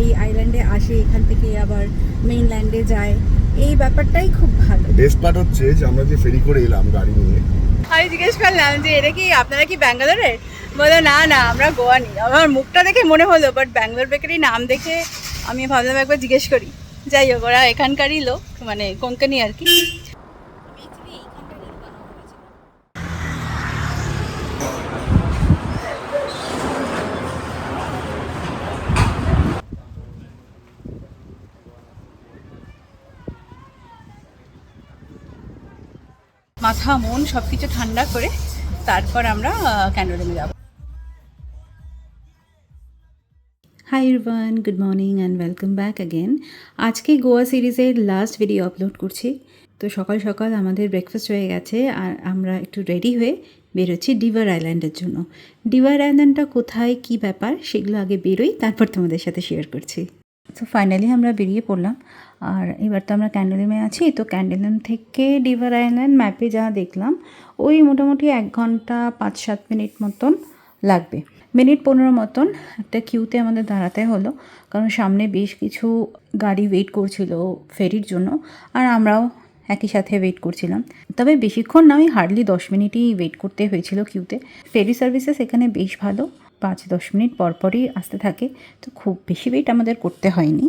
এই আইল্যান্ডে আসে, এখান থেকে আবার মেইনল্যান্ডে যায়, এই ব্যাপারটাই খুব ভালো। বেস্ট পার্ট হচ্ছে যে আমরা যে ফেরি করে এলাম গাড়ি নিয়ে, আমি জিজ্ঞেস করলাম যে এটা কি আপনারা কি ব্যাঙ্গালোরের? বলে না না আমরা গোয়ানি। আমার মুখটা দেখে মনে হলো, বাট ব্যাঙ্গালোর বেকারি নাম দেখে আমি ভাবলাম একবার জিজ্ঞেস করি। যাই হোক, ওরা এখানকারই লোক, মানে কোঙ্কনি আর কি। মাথা মন সব কিছু ঠান্ডা করে তারপর আমরা ক্যান্ডোলিমে যাব। Hi everyone, good morning and welcome back again. আজকে গোয়া সিরিজের লাস্ট ভিডিও আপলোড করছি। তো সকাল সকাল আমাদের ব্রেকফাস্ট হয়ে গেছে আর আমরা একটু রেডি হয়ে বেরোচ্ছি ডিভার আইল্যান্ডের জন্য। ডিভার আইল্যান্ডটা কোথায়, কী ব্যাপার, সেগুলো আগে বেরোই, তারপর তোমাদের সাথে শেয়ার করছি। তো ফাইনালি আমরা বেরিয়ে পড়লাম। আর এবার তো আমরা ক্যান্ডোলিমে আছি। তো ক্যান্ডোলিম থেকে ডিভার আইল্যান্ড ম্যাপে যা দেখলাম, ওই মোটামুটি 1 ঘন্টা 5-7 মিনিট মতন লাগবে। মিনিট 15 মতন একটা কিউতে আমাদের দাঁড়াতে হলো, কারণ সামনে বেশ কিছু গাড়ি ওয়েট করছিল ফেরির জন্য, আর আমরাও একই সাথে ওয়েট করছিলাম। তবে বেশিক্ষণ না, ওই হার্ডলি 10 মিনিটই ওয়েট করতে হয়েছিল কিউতে। ফেরি সার্ভিসেস এখানে বেশ ভালো, 5-10 মিনিট পরপরই আসতে থাকে, তো খুব বেশি ওয়েট আমাদের করতে হয়নি।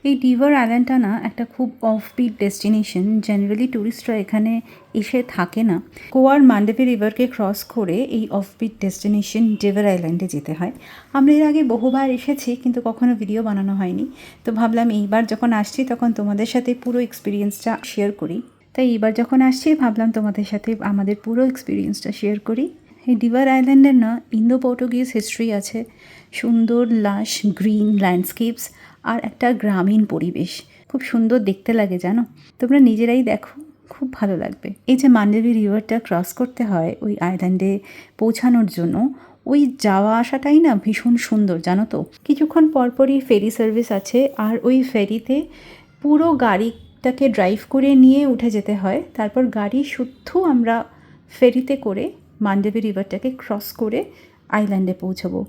এই ডিভার আইল্যান্ডটা না একটা খুব অফবিট ডেস্টিনেশন। জেনারেলি ট্যুরিস্টরা এখানে এসে থাকে না। গোয়ার মান্ডেভি রিভারকে ক্রস করে এই অফবিট ডেস্টিনেশন ডিভার আইল্যান্ডে যেতে হয়। আমরা এর আগে বহুবার এসেছি, কিন্তু কখনো ভিডিও বানানো হয়নি। তো ভাবলাম এইবার যখন আসছি তখন তোমাদের সাথে পুরো এক্সপিরিয়েন্সটা শেয়ার করি। তাই এইবার যখন আসছি ভাবলাম তোমাদের সাথে আমাদের পুরো এক্সপিরিয়েন্সটা শেয়ার করি। এই ডিভার আইল্যান্ডের না ইন্দো পর্তুগিজ হিস্ট্রি আছে, সুন্দর লাশ গ্রিন ল্যান্ডস্কেপস আর একটা গ্রামীণ পরিবেশ। খুব সুন্দর দেখতে লাগে, জানো, তোমরা নিজেরাই দেখো, খুব ভালো লাগবে। এই যে মান্ডেভি রিভারটা ক্রস করতে হয় ওই আইল্যান্ডে পৌঁছানোর জন্য, ওই যাওয়া আসাটাই না ভীষণ সুন্দর, জানো তো। কিছুক্ষণ পরপরই ফেরি সার্ভিস আছে, আর ওই ফেরিতে পুরো গাড়িটাকে ড্রাইভ করে নিয়ে উঠে যেতে হয়। তারপর গাড়ি শুদ্ধ আমরা ফেরিতে করে মান্ডেভি রিভারটাকে ক্রস করে আইল্যান্ডে পৌঁছাবো।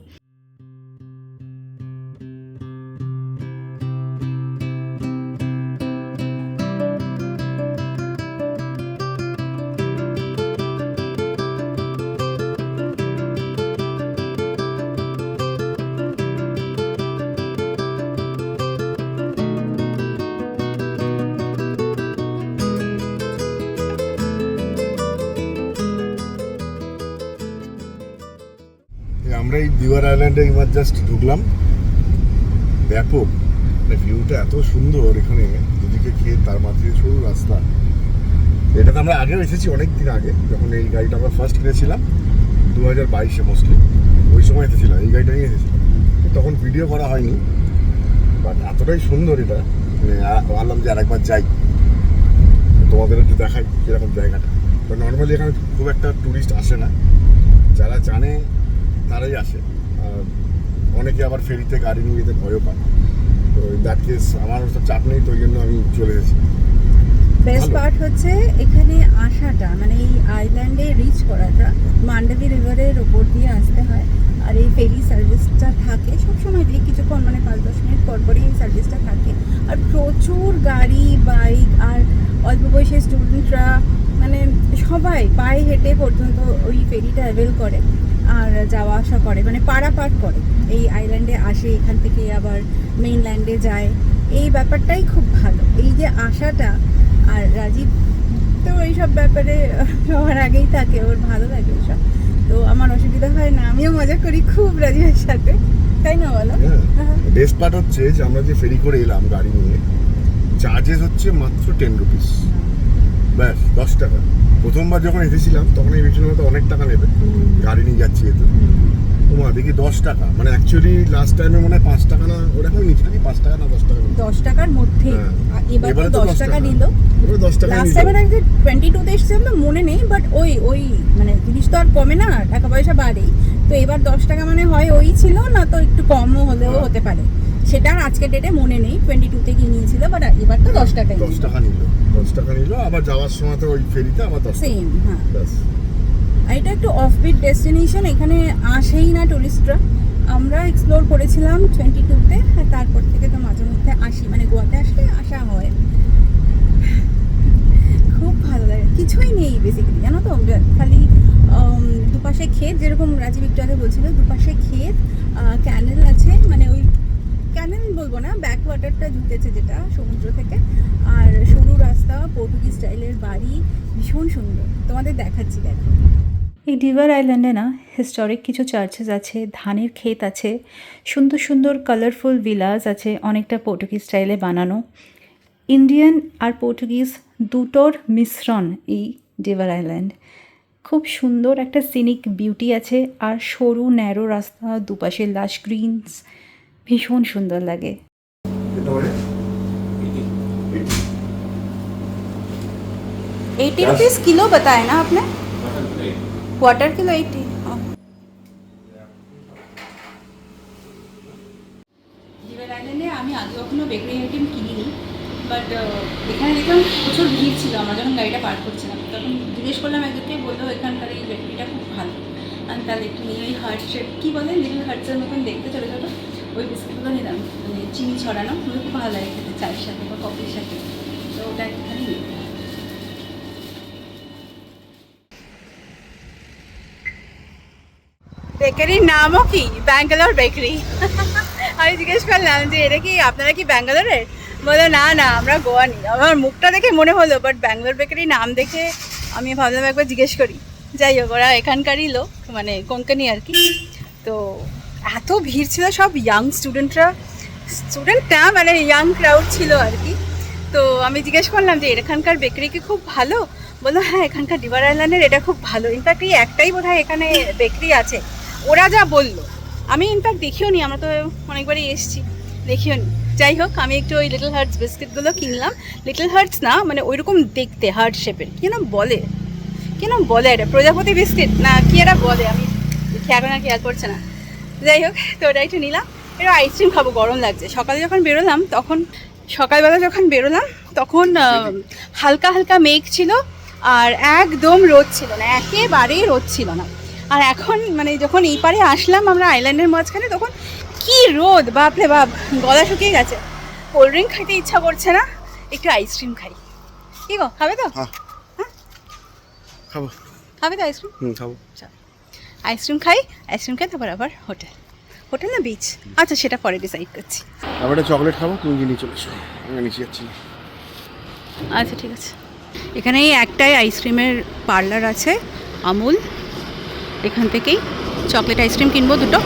আমরা এই ডিভার আইল্যান্ডে এবার জাস্ট ঢুকলাম। ব্যাপক ভিউটা এত সুন্দর, এখানে দুদিকে ক্ষেত, তার মাঝে সরু রাস্তা। এটাতে আমরা আগেও এসেছি অনেক দিন আগে, যখন এই গাড়িটা আমরা ফার্স্ট কিনেছিলাম 2022-এ মোস্টলি, ওই সময় এসেছিলাম, এই গাড়িটা নিয়ে এসেছিলাম। তখন ভিডিও করা হয়নি, বাট এতটাই সুন্দর এটা, ভাবলাম যে আরেকবার যাই। তোমাদের একটু দেখাই কিরকম জায়গাটা। তো নর্মালি এখানে খুব একটা টুরিস্ট আসে না, যারা জানে তারাই আসে। আর অনেকে আবার ফেরিতে গাড়ি নিয়ে যেতে ভয়ও পায়। তো দ্যাট কেস আমার ওসব চাপ নেই, তো ওই জন্য আমি চলে এসেছি। বেস্ট ভালো। পার্ট হচ্ছে এখানে আসাটা, মানে এই আইল্যান্ডে রিচ করাটা মান্ডাভি রিভারের ওপর দিয়ে আসতে হয়। আর এই ফেরি সার্ভিসটা থাকে সবসময়, দিয়ে কিছুক্ষণ মানে 5-10 মিনিট পর পরই এই সার্ভিসটা থাকে। আর প্রচুর গাড়ি, বাইক আর অল্প বয়সী স্টুডেন্টরা, মানে সবাই পায়ে হেঁটে পর্যন্ত ওই ফেরিটা অ্যাভেল করে আর যাওয়া আসা করে, মানে পারাপার করে। এই আইল্যান্ডে আসে, এখান থেকে আবার মেইনল্যান্ডে যায়। এই ব্যাপারটাই খুব ভালো, এই যে আসাটা। আর রাজীব তো এইসব ব্যাপারে সবার আগেই থাকে, ওর ভালো লাগে ওসব, তো আমার অসুবিধা হয় না, আমিও মজা করি খুব রাজীবের সাথে, তাই না বলো? বেস্ট পার্ট হচ্ছে যে আমরা যে ফেরি করে এলাম গাড়ি নিয়ে, চার্জেস হচ্ছে মাত্র 10 রুপিস, ব্যাস 10 টাকা। প্রথমবার যখন এসেছিলাম তখন এই ভেবেছিলাম হয়তো অনেক টাকা নেবে, গাড়ি নিয়ে যাচ্ছি এতে। ওমা দেখি 10 টাকা, মানে অ্যাকচুয়ালি লাস্ট টাইমে মনে হয় 5 টাকা না ওরকম নিচ্ছে, নাকি 5 টাকা না 10 টাকা? 10 টাকার মধ্যে। এবার এবারে তো 10 টাকা নিল। এবারে 10 টাকা লাস্ট নিল। টাইম আগে 22 তে এসেছিলাম তো মনে নেই, বাট ওই মানে জিনিস তো আর কমে না, টাকা পয়সা বাড়েই। তো এবার 10 টাকা মানে হয় ওই ছিল, না তো একটু কমও হলেও হতে পারে, সেটা আর আজকের ডেটে মনে নেই 22 তে কি নিয়েছিল, বাট এবার তো 10 টাকাই 10 টাকা নিল। 10 টাকা নিল, আবার যাওয়ার সময় তো ওই ফেরিতে আবার 10 টাকা। সেম, হ্যাঁ। ব্যাস। আর এটা একটু অফবিট ডেস্টিনেশন, এখানে আসেই না টুরিস্টরা। আমরা এক্সপ্লোর করেছিলাম 22 তে, আর তারপর থেকে তো মাঝে মধ্যে আসি, মানে গোয়াতে আসলে আসা হয়। খুব ভালো লাগে, কিছুই নেই বেসিক্যালি, জানো তো, খালি দুপাশে ক্ষেত, যেরকম রাজীব একটু আগে বলছিল, দুপাশে ক্ষেত, ক্যানেল আছে, মানে ওই ক্যানেল বলবো না, ব্যাক ওয়াটারটা ঢুকেছে যেটা সমুদ্র থেকে, আর সরু রাস্তা, পর্তুগিজ স্টাইলের বাড়ি, ভীষণ সুন্দর, তোমাদের দেখাচ্ছি, দেখো। এই ডিভার আইল্যান্ডে না হিস্টোরিক কিছু চার্চেস আছে, ধানের ক্ষেত আছে, সুন্দর সুন্দর কালারফুল ভিলাস আছে, অনেকটা পর্তুগিজ স্টাইলে বানানো। ইন্ডিয়ান আর পর্তুগিজ দুটোর মিশ্রণ এই ডিভার আইল্যান্ড। খুব সুন্দর একটা সিনিক বিউটি আছে, আর সরু ন্যারো রাস্তা, দুপাশে লাশ গ্রিনস, ভীষণ সুন্দর লাগে। এটা মানে 80 रुपीज़ किलो बताया ना आपने? Quarter kilo 80। ডিভার আইল্যান্ডে আমি আগে কখনো বেকারি আইটেম কিনিনি, বাট এখানে দেখলাম প্রচুর ভিড় ছিল। আমরা যখন গাড়িটা পার করছিলাম তখন জিজ্ঞেস করলাম একজনকে, বললো এখানকার এই বেকারিটা খুব ভালো। আমি তাহলে একটু নিয়ে ওই হার্ট শেপ, কী বলে, লিটল হার্টসের মতন দেখতে ছোটো ছোটো, ওই বিস্কুটগুলো নিলাম, মানে চিনি ছড়ানো, ওগুলো খুব ভালো লাগে খেতে চায়ের সাথে বা কফির সাথে, তো ওটা একটুখানি নিই। বেকারির নামও কি, ব্যাঙ্গালোর বেকারি। আমি জিজ্ঞেস করলাম যে এটা কি, আপনারা কি ব্যাঙ্গালোরের? বলে না না, আমরা গোয়ানি। আমার মুখটা দেখে মনে হলো, বাট ব্যাঙ্গালোর বেকারি নাম দেখে আমি ভাবলাম একবার জিজ্ঞেস করি। যাই হোক, ওরা এখানকারই লোক, মানে কোঙ্কানি আর কি। তো এত ভিড় ছিল, সব ইয়াং স্টুডেন্টটা মানে ইয়াং ক্রাউড ছিল আর কি। তো আমি জিজ্ঞেস করলাম যে এখানকার বেকারি কি খুব ভালো? বললো হ্যাঁ, এখানকার ডিভার আইল্যান্ডের এটা খুব ভালো, ইনফ্যাক্ট এই একটাই বোধহয় এখানে বেকারি আছে, ওরা যা বললো। আমি ইনফ্যাক্ট দেখিও নি, আমরা তো অনেকবারই এসেছি, দেখিও নি। যাই হোক, আমি একটু ওই লিটল হার্টস বিস্কিটগুলো কিনলাম। লিটল হার্টস না, মানে ওইরকম দেখতে হার্ট শেপের, কি নাম বলে এটা, প্রজাপতি বিস্কিট না কি এটা বলে, আমি এখন আর খেয়াল করছে না। যাই হোক, তো ওটা একটু নিলাম। এবার আইসক্রিম খাবো, গরম লাগছে। সকালবেলা যখন বেরোলাম তখন হালকা হালকা মেঘ ছিল, আর একদম রোদ ছিল না, একেবারেই রোদ ছিল না। আর এখন মানে যখন এই পারে আসলাম আমরা আইল্যান্ডের মাঝখানে, তখন কি রোদ, বাপরে বাপ, গলা শুকিয়ে গেছে। কোল্ড ড্রিঙ্ক খাইতে ইচ্ছা করছে না, একটু আইসক্রিম খাই। কি গো, খাবে তো? হ্যাঁ খাবো। খাবে তো আইসক্রিম? খাবো। আইসক্রিম খাই, আইসক্রিম খাই, তারপর আবার হোটেল না বিচ, আচ্ছা সেটা পরে ডিসাইড করছি। আবার একটা চকলেট খাবো, তুমি কি নিয়ে চলে এসো, আমি নিচে যাচ্ছি। আচ্ছা ঠিক আছে। এখানে এই একটাই আইসক্রিমের পার্লার আছে, আমুল। এখান থেকেই চকলেট আইসক্রিম কিনবো দুটো,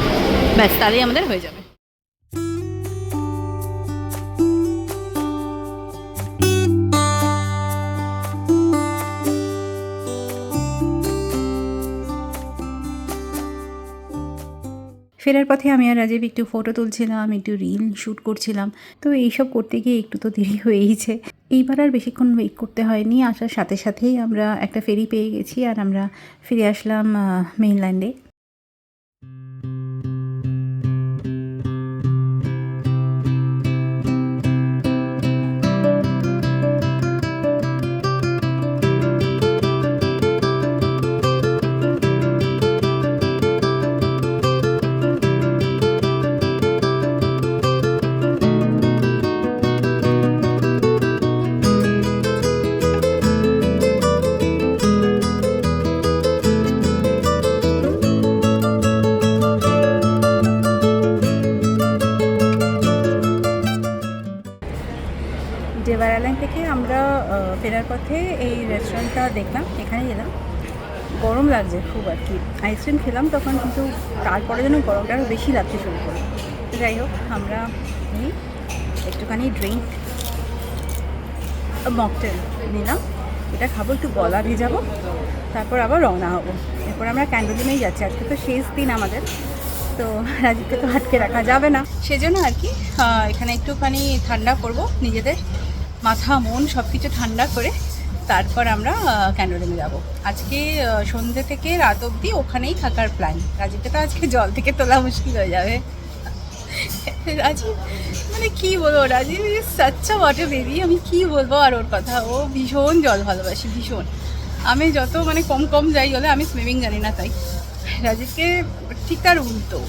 ব্যাস তাহলেই আমাদের হয়ে যাবে। ফেরার পথে আমি আর রাজীব একটু ফটো তুলছিলাম, একটু রিল শ্যুট করছিলাম। তো এইসব করতে গিয়ে একটু তো দেরি হয়েইছে। এইবার আর বেশিক্ষণ ওয়েট করতে হয়নি, আসার সাথে সাথেই আমরা একটা ফেরি পেয়ে গেছি আর আমরা ফিরে আসলাম মেইনল্যান্ডে। ডেভার আইল্যান্ড থেকে আমরা ফেরার পথে এই রেস্টুরেন্টটা দেখলাম, এখানে গেলাম। গরম লাগছে খুব আর কি, আইসক্রিম খেলাম তখন, কিন্তু তারপরে যেন গরমটা আরও বেশি লাগতে শুরু করলো। যাই হোক, আমরা এই একটুখানি ড্রিঙ্ক মকটেল নিলাম, এটা খাবো, একটু গলা ভেজাবো, তারপর আবার রওনা হবো। এরপর আমরা ক্যান্ডোলিমেই যাচ্ছি, আজকে তো শেষ দিন আমাদের, তো রাজীবকে তো আটকে রাখা যাবে না, সেজন্য আর কি এখানে একটুখানি ঠান্ডা করবো নিজেদের, মাথা মন সব কিছু ঠান্ডা করে তারপর আমরা ক্যান্ডোলিমে যাব। আজকে সন্ধ্যে থেকে রাত অবধি ওখানেই থাকার প্ল্যান। রাজীবকে তো আজকে জল থেকে তোলা মুশকিল হয়ে যাবে। রাজীব মানে কী বলবো, Rajiv is such a water baby, আমি কী বলবো আর ওর কথা। ও ভীষণ জল ভালোবাসি, ভীষণ। আমি যত মানে কম যাই জলে, আমি সুইমিং জানি না, তাই রাজীবকে ঠিক তার উল্টো।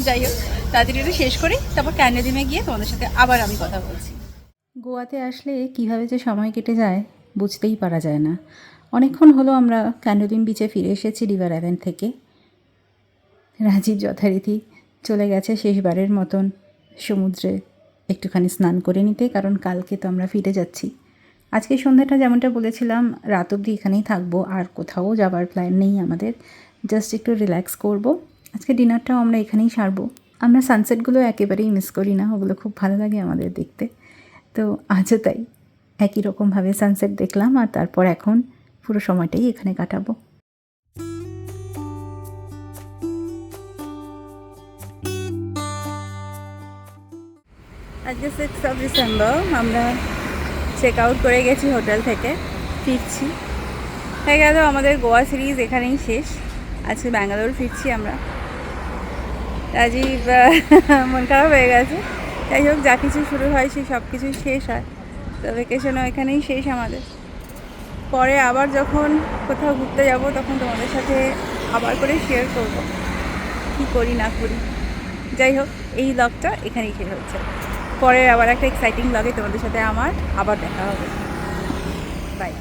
যাই হোক, তাড়াতাড়ি এটা শেষ করি, তারপর ক্যান্ডোলিমে গিয়ে তোমাদের সাথে আবার আমি কথা বলছি। গোয়াতে আসলে কীভাবে যে সময় কেটে যায় বুঝতেই পারা যায় না। অনেকক্ষণ হলো আমরা ক্যান্ডোলিম বিচে ফিরে এসেছি রিভার আইল্যান্ড থেকে। রাজীব যথারীতি চলে গেছে শেষবারের মতন সমুদ্রে একটুখানি স্নান করে নিতে, কারণ কালকে তো আমরা ফিরে যাচ্ছি। আজকে সন্ধ্যাটা যেমনটা বলেছিলাম রাত অবধি এখানেই থাকবো, আর কোথাও যাবার প্ল্যান নেই আমাদের, জাস্ট একটু রিল্যাক্স করব। আজকে ডিনারটাও আমরা এখানেই সারবো। আমরা সানসেটগুলো একেবারেই মিস করি না, ওগুলো খুব ভালো লাগে আমাদের দেখতে। তো আজও তাই একই রকমভাবে সানসেট দেখলাম, আর তারপর এখন পুরো সময়টাই এখানে কাটাবো। আজকে 6 ডিসেম্বর, আমরা চেক আউট করে গেছি হোটেল থেকে, ফিরছি। হয়ে গেল আমাদের গোয়া সিরিজ এখানেই শেষ। আজকে ব্যাঙ্গালোর ফিরছি আমরা। রাজীব মন খারাপ হয়ে গেছে। যাই হোক, যা কিছু শুরু হয় সেই সব কিছুই শেষ হয়, তো ভ্যাকেশনও এখানেই শেষ আমাদের। পরে আবার যখন কোথাও ঘুরতে যাব তখন তোমাদের সাথে আবার করে শেয়ার করব কী করি না করি। যাই হোক, এই ব্লগটা এখানেই শেষ হচ্ছে। পরে আবার একটা এক্সাইটিং ব্লগে তোমাদের সাথে আমার আবার দেখা হবে। বাই।